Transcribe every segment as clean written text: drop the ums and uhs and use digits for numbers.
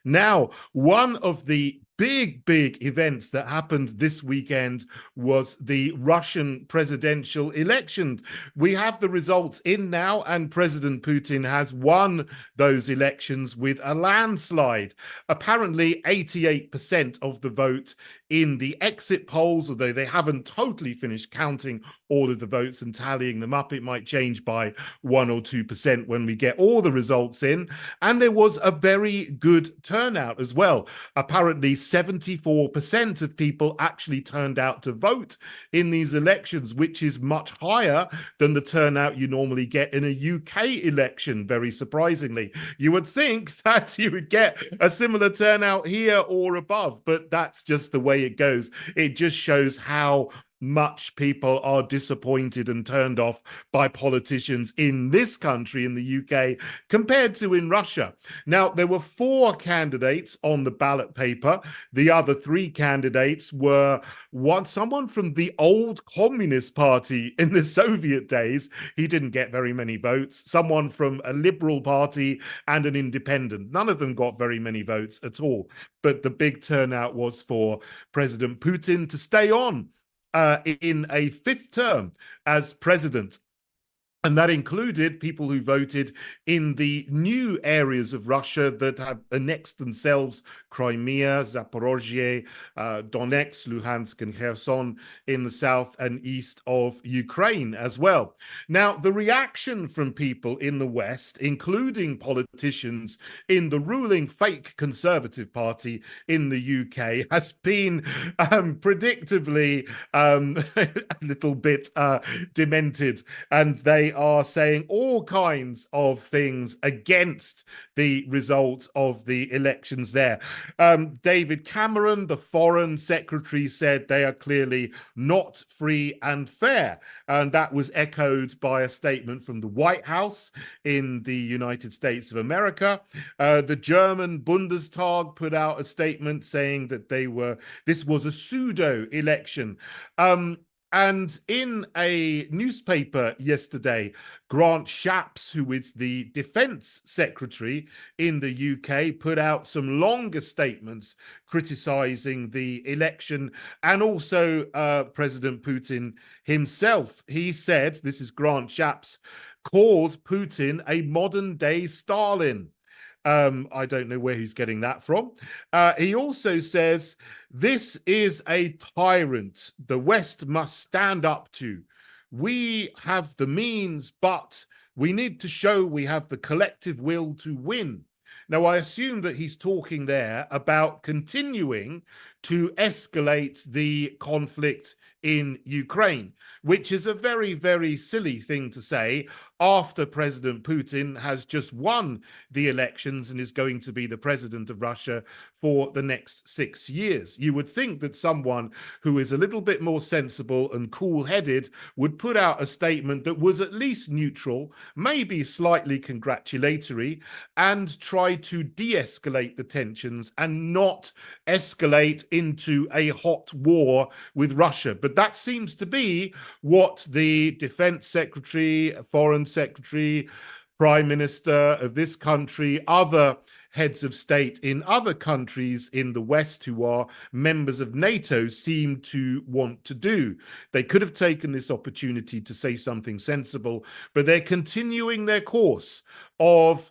Now, one of the big events that happened this weekend was the Russian presidential election. We have the results in now, and President Putin has won those elections with a landslide. Apparently, 88% of the vote in the exit polls, although they haven't totally finished counting all of the votes and tallying them up. It might change by 1 or 2% when we get all the results in. And there was a very good turnout as well. Apparently, 74% of people actually turned out to vote in these elections, which is much higher than the turnout you normally get in a UK election, very surprisingly. You would think that you would get a similar turnout here or above, but that's just the way it goes. It just shows how much people are disappointed and turned off by politicians in this country, in the UK, compared to in Russia. Now, there were 4 candidates on the ballot paper. The other 3 candidates were someone from the old Communist Party in the Soviet days. He didn't get very many votes. Someone from a Liberal Party and an independent. None of them got very many votes at all. But the big turnout was for President Putin to stay on in a 5th term as president. And that included people who voted in the new areas of Russia that have annexed themselves: Crimea, Zaporozhye, Donetsk, Luhansk, and Kherson in the south and east of Ukraine as well. Now, the reaction from people in the West, including politicians in the ruling fake Conservative Party in the UK, has been predictably a little bit demented, and they are saying all kinds of things against the result of the elections there. David Cameron, the Foreign Secretary, said they are clearly not free and fair. And that was echoed by a statement from the White House in the United States of America. The German Bundestag put out a statement saying that this was a pseudo election. And in a newspaper yesterday, Grant Shapps, who is the Defence Secretary in the UK, put out some longer statements criticising the election and also President Putin himself. He said, this is Grant Shapps, called Putin a modern-day Stalin. I don't know where he's getting that from. He also says, this is a tyrant the West must stand up to. We have the means, but we need to show we have the collective will to win. Now, I assume that he's talking there about continuing to escalate the conflict in Ukraine, which is a very, very silly thing to say after President Putin has just won the elections and is going to be the president of Russia for the next 6 years. You would think that someone who is a little bit more sensible and cool-headed would put out a statement that was at least neutral, maybe slightly congratulatory, and try to de-escalate the tensions and not escalate into a hot war with Russia. But that seems to be what the Defense Secretary, Foreign Secretary, Prime Minister of this country, other heads of state in other countries in the West who are members of NATO seem to want to do. They could have taken this opportunity to say something sensible, but they're continuing their course of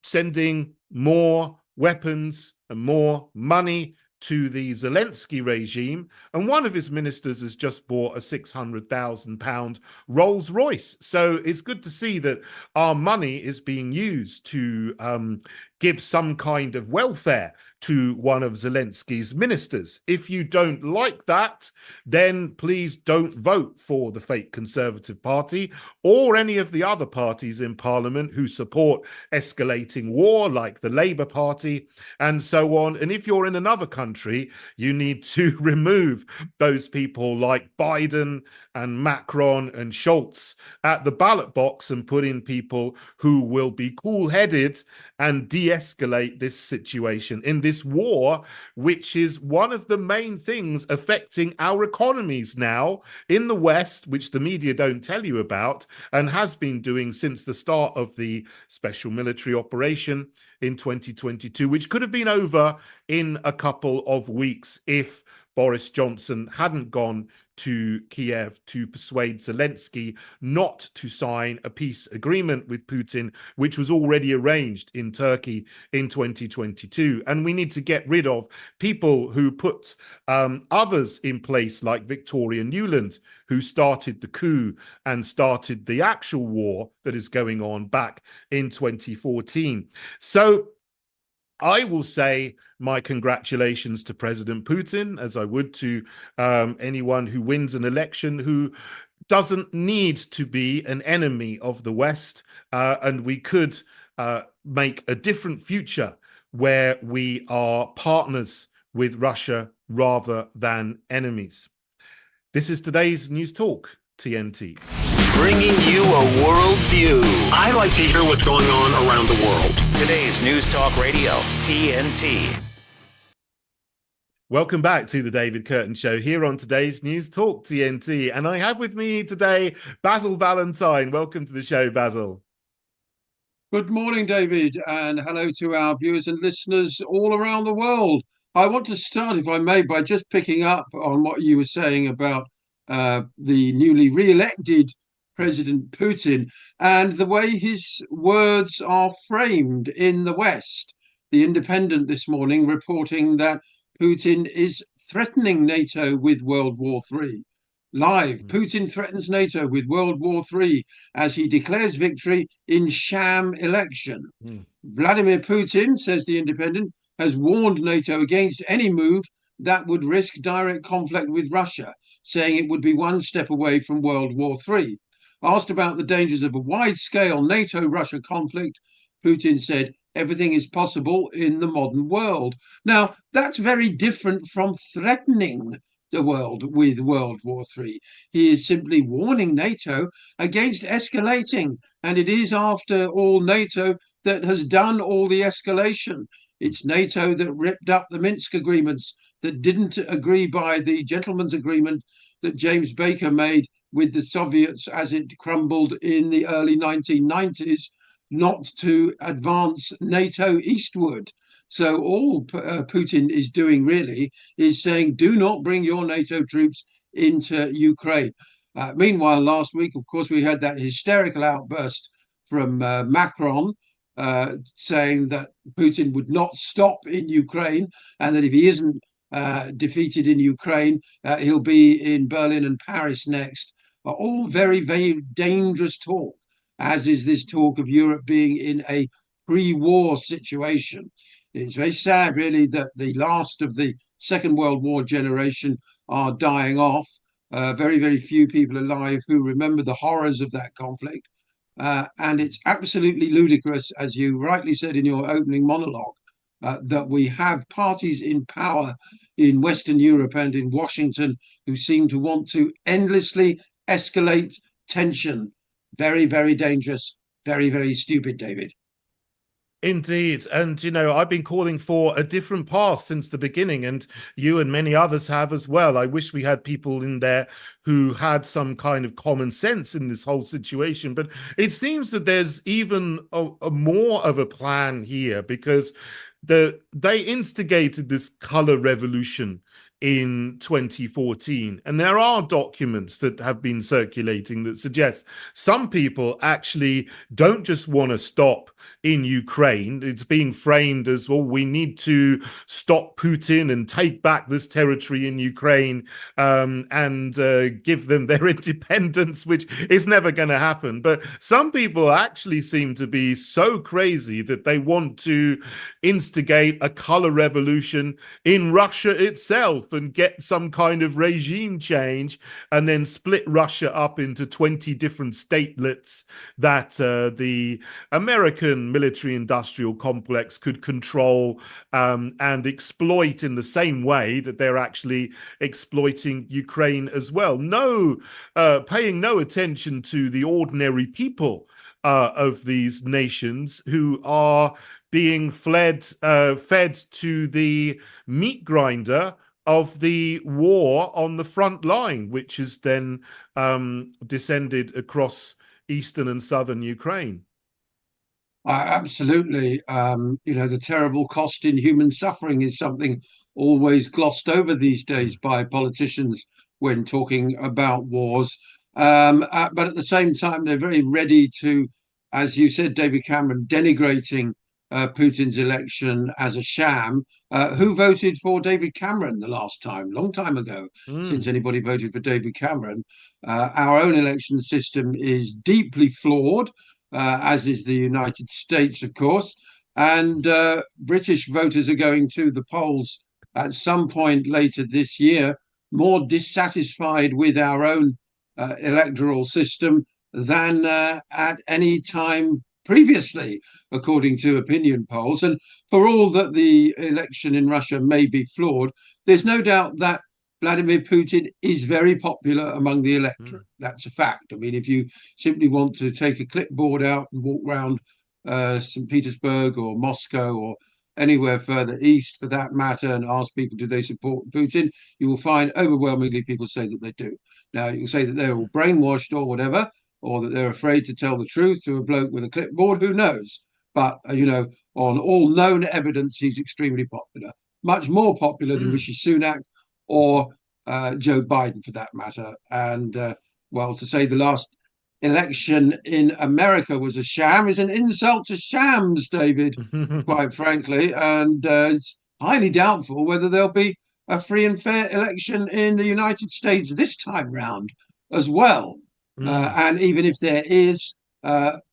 sending more weapons and more money to the Zelensky regime, and one of his ministers has just bought a £600,000 Rolls Royce. So it's good to see that our money is being used to give some kind of welfare to one of Zelensky's ministers. If you don't like that, then please don't vote for the fake Conservative Party or any of the other parties in Parliament who support escalating war, like the Labour Party and so on. And if you're in another country, you need to remove those people like Biden and Macron and Scholz at the ballot box and put in people who will be cool-headed and de de-escalate this situation in this war, which is one of the main things affecting our economies now in the West, which the media don't tell you about, and has been doing since the start of the special military operation in 2022, which could have been over in a couple of weeks if Boris Johnson hadn't gone to Kiev to persuade Zelensky not to sign a peace agreement with Putin, which was already arranged in Turkey in 2022. And we need to get rid of people who put others in place, like Victoria Nuland, who started the coup and started the actual war that is going on back in 2014. So I will say my congratulations to President Putin, as I would to anyone who wins an election who doesn't need to be an enemy of the West. And we could make a different future where we are partners with Russia rather than enemies. This is today's News Talk, TNT. Bringing you a world view. I like to hear what's going on around the world. Today's News Talk Radio, TNT. Welcome back to the David Kurten Show here on today's News Talk, TNT. And I have with me today Basil Valentine. Welcome to the show, Basil. Good morning, David, and hello to our viewers and listeners all around the world. I want to start, if I may, by just picking up on what you were saying about the newly re-elected President Putin and the way his words are framed in the West. The Independent this morning reporting that Putin is threatening NATO with World War III. Live, Putin threatens NATO with World War III as he declares victory in sham election. Vladimir Putin, says the Independent, has warned NATO against any move that would risk direct conflict with Russia, saying it would be one step away from World War III. Asked about the dangers of a wide-scale NATO-Russia conflict, Putin said, everything is possible in the modern world. Now, that's very different from threatening the world with World War III. He is simply warning NATO against escalating. And it is, after all, NATO that has done all the escalation. It's NATO that ripped up the Minsk agreements, that didn't agree by the gentleman's agreement that James Baker made with the Soviets as it crumbled in the early 1990s, not to advance NATO eastward. So all Putin is doing really is saying, do not bring your NATO troops into Ukraine. Meanwhile, last week, of course, we had that hysterical outburst from Macron saying that Putin would not stop in Ukraine and that if he isn't defeated in Ukraine, he'll be in Berlin and Paris next. All very, very dangerous talk, as is this talk of Europe being in a pre-war situation. It's very sad, really, that the last of the Second World War generation are dying off. Very, very few people alive who remember the horrors of that conflict. And it's absolutely ludicrous, as you rightly said in your opening monologue, that we have parties in power in Western Europe and in Washington who seem to want to endlessly escalate tension. Very, very dangerous, very, very stupid, David. Indeed. And, you know, I've been calling for a different path since the beginning, and you and many others have as well. I wish we had people in there who had some kind of common sense in this whole situation. But it seems that there's even a more of a plan here, because they instigated this color revolution in 2014. And there are documents that have been circulating that suggest some people actually don't just want to stop in Ukraine. It's being framed as, well, we need to stop Putin and take back this territory in Ukraine and give them their independence, which is never going to happen. But some people actually seem to be so crazy that they want to instigate a color revolution in Russia itself and get some kind of regime change and then split Russia up into 20 different statelets that the American military-industrial complex could control and exploit in the same way that they're actually exploiting Ukraine as well. Paying no attention to the ordinary people of these nations who are being fed to the meat grinder of the war on the front line, which has then descended across eastern and southern Ukraine. Absolutely. The terrible cost in human suffering is something always glossed over these days by politicians when talking about wars. But at the same time, they're very ready to, as you said, David Cameron, denigrating Putin's election as a sham. Who voted for David Cameron the last time? Long time ago, since anybody voted for David Cameron. Our own election system is deeply flawed, as is the United States, of course. And British voters are going to the polls at some point later this year, more dissatisfied with our own electoral system than at any time previously, according to opinion polls. And for all that the election in Russia may be flawed, there's no doubt that Vladimir Putin is very popular among the electorate. That's a fact. I mean, if you simply want to take a clipboard out and walk around St. Petersburg or Moscow or anywhere further east for that matter and ask people, do they support Putin? You will find overwhelmingly people say that they do. Now, you can say that they're all brainwashed or whatever, or that they're afraid to tell the truth to a bloke with a clipboard, who knows? But, on all known evidence, he's extremely popular, much more popular than Rishi Sunak or Joe Biden, for that matter. And, to say the last election in America was a sham is an insult to shams, David, quite frankly. And it's highly doubtful whether there'll be a free and fair election in the United States this time round as well. And even if there is,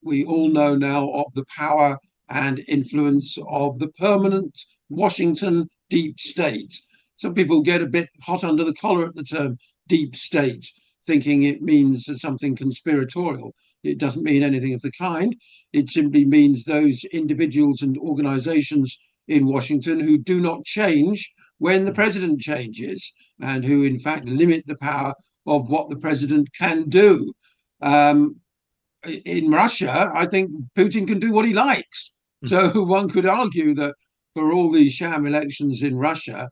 we all know now of the power and influence of the permanent Washington deep state. Some people get a bit hot under the collar at the term deep state, thinking it means something conspiratorial. It doesn't mean anything of the kind. It simply means those individuals and organizations in Washington who do not change when the president changes, and who in fact limit the power of what the president can do. In Russia, I think Putin can do what he likes. So one could argue that for all these sham elections in Russia,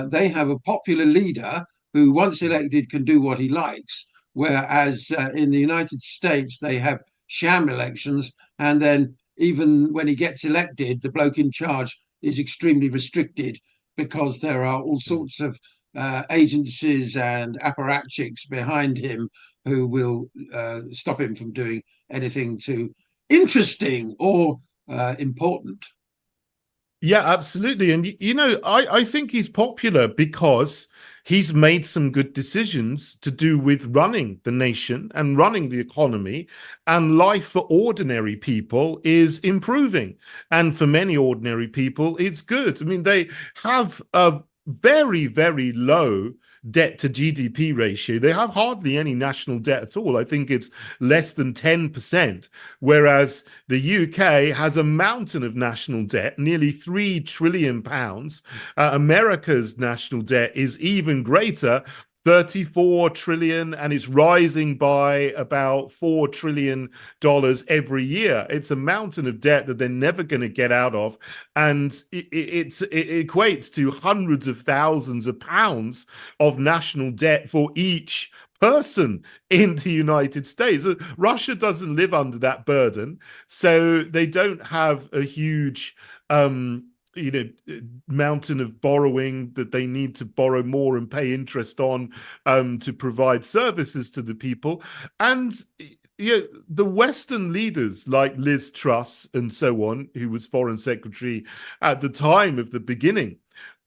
they have a popular leader who, once elected, can do what he likes. Whereas in the United States, they have sham elections. And then even when he gets elected, the bloke in charge is extremely restricted, because there are all sorts of agencies and apparatchiks behind him who will stop him from doing anything too interesting or important. Yeah, absolutely. And, I think he's popular because he's made some good decisions to do with running the nation and running the economy, and life for ordinary people is improving. And for many ordinary people, it's good. I mean, they have a very, very low debt to GDP ratio. They have hardly any national debt at all. I think it's less than 10%, whereas the UK has a mountain of national debt, nearly £3 trillion. America's national debt is even greater, 34 trillion, and it's rising by about $4 trillion every year. It's a mountain of debt that they're never going to get out of. And it equates to hundreds of thousands of pounds of national debt for each person in the United States. Russia doesn't live under that burden, so they don't have a huge mountain of borrowing that they need to borrow more and pay interest on to provide services to the people. And the Western leaders like Liz Truss and so on, who was foreign secretary at the time of the beginning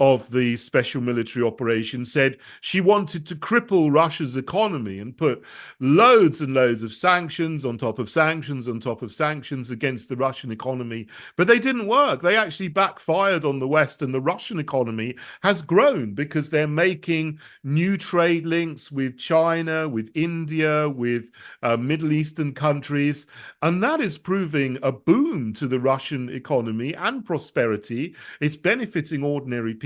of the special military operation, said she wanted to cripple Russia's economy and put loads and loads of sanctions on top of sanctions on top of sanctions against the Russian economy. But they didn't work. They actually backfired on the West, and the Russian economy has grown because they're making new trade links with China, with India, with Middle Eastern countries. And that is proving a boon to the Russian economy and prosperity. It's benefiting ordinary people.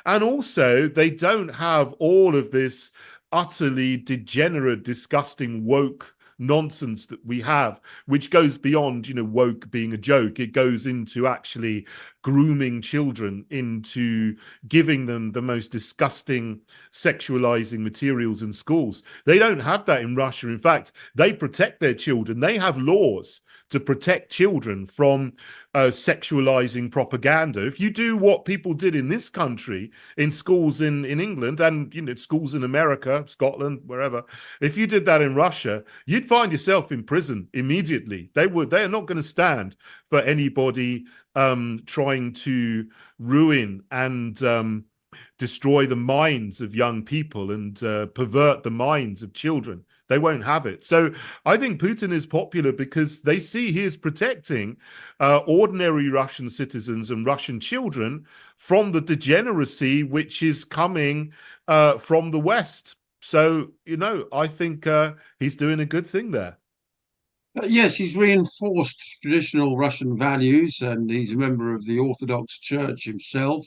And also, they don't have all of this utterly degenerate, disgusting woke nonsense that we have, which goes beyond, woke being a joke. It goes into actually grooming children into giving them the most disgusting sexualizing materials in schools. They don't have that in Russia. In fact, they protect their children. They have laws to protect children from sexualizing propaganda. If you do what people did in this country, in schools in England and schools in America, Scotland, wherever, if you did that in Russia, you'd find yourself in prison immediately. They are not going to stand for anybody trying to ruin and destroy the minds of young people and pervert the minds of children. They won't have it. So I think Putin is popular because they see he is protecting ordinary Russian citizens and Russian children from the degeneracy which is coming from the West. So, I think he's doing a good thing there. Yes, he's reinforced traditional Russian values, and he's a member of the Orthodox Church himself.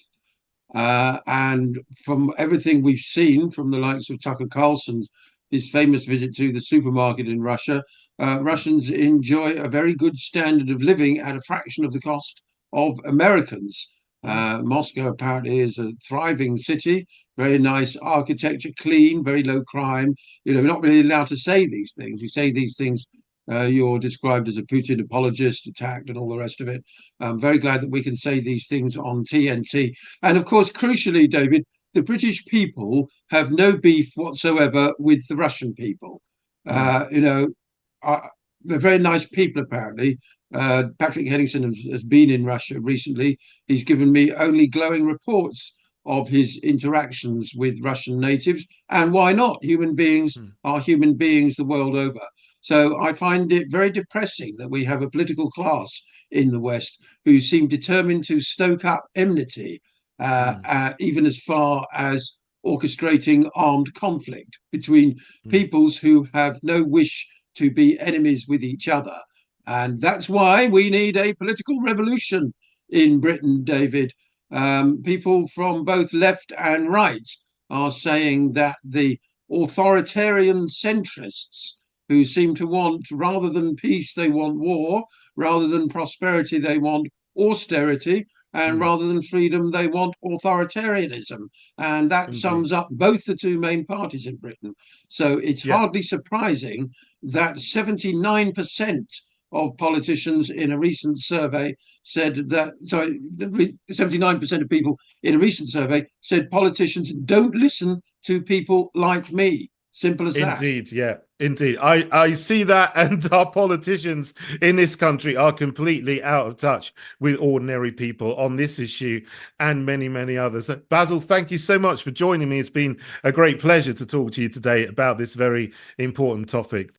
And from everything we've seen from the likes of Tucker Carlson's his famous visit to the supermarket in Russia, Russians enjoy a very good standard of living at a fraction of the cost of Americans. Moscow apparently is a thriving city, very nice architecture, clean, very low crime. We're not really allowed to say these things. We say these things. You're described as a Putin apologist, attacked, and all the rest of it. I'm very glad that we can say these things on TNT. And of course, crucially, David, the British people have no beef whatsoever with the Russian people. They're very nice people, apparently. Patrick Henningsen has been in Russia recently. He's given me only glowing reports of his interactions with Russian natives. And why not? Human beings are human beings the world over. So I find it very depressing that we have a political class in the West who seem determined to stoke up enmity, even as far as orchestrating armed conflict between peoples who have no wish to be enemies with each other. And that's why we need a political revolution in Britain, David. People from both left and right are saying that the authoritarian centrists who seem to want, rather than peace, they want war, rather than prosperity, they want austerity, and rather than freedom, they want authoritarianism. And that sums up both the two main parties in Britain. So it's hardly surprising that 79% of politicians in a recent survey said that, 79% of people in a recent survey said politicians don't listen to people like me. Simple as that. Indeed, yeah, indeed. I see that, and our politicians in this country are completely out of touch with ordinary people on this issue and many, many others. Basil, thank you so much for joining me. It's been a great pleasure to talk to you today about this very important topic.